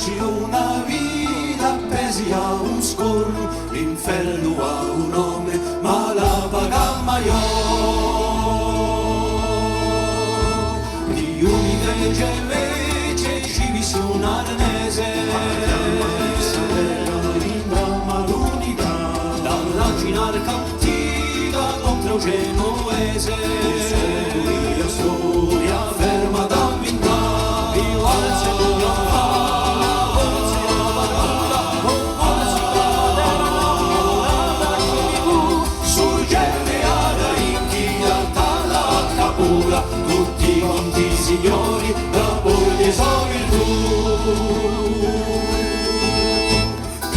viverci una vita appesi a un scorno, l'inferno ha un nome, ma la paga maior. Di un'igreja invece ci visse un arnese, ma l'unità, dalla ginarca antica contro il genuese, la storia ferma da vint'anni, tutti quanti signori da borghi virtù.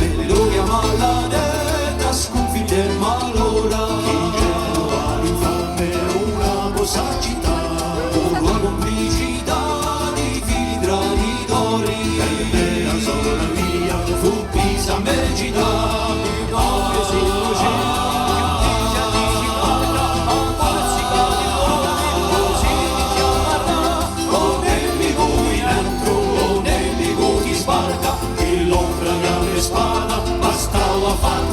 Alleluia, maledetta sconfitta e malora, chi Genova l'infame una cosa città, una complicità di figli traditori, e la sola via fu Pisa Megida. Spada bastava far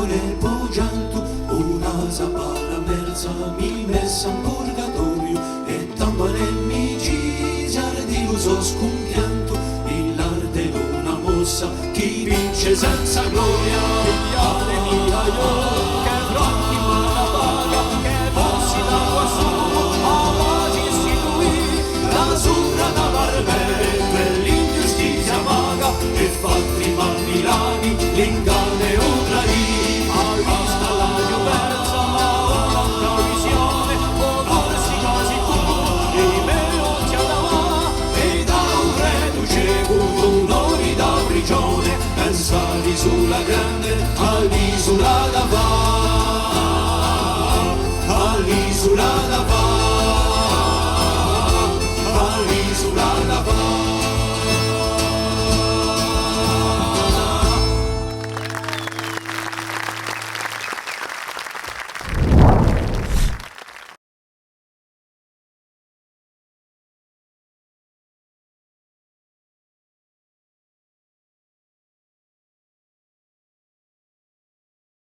nel poggianto una zapala merza mi messa in purgatorio e tampare mi cisare di uso scompianto l'arte d'una mossa chi vince senza gloria pigliate mia io che pronti una paga che fossi da quassù alla istituì la sura da barbere per l'ingiustizia maga e fatti Milani l'inganne o traì. Sali sulla grande all'isola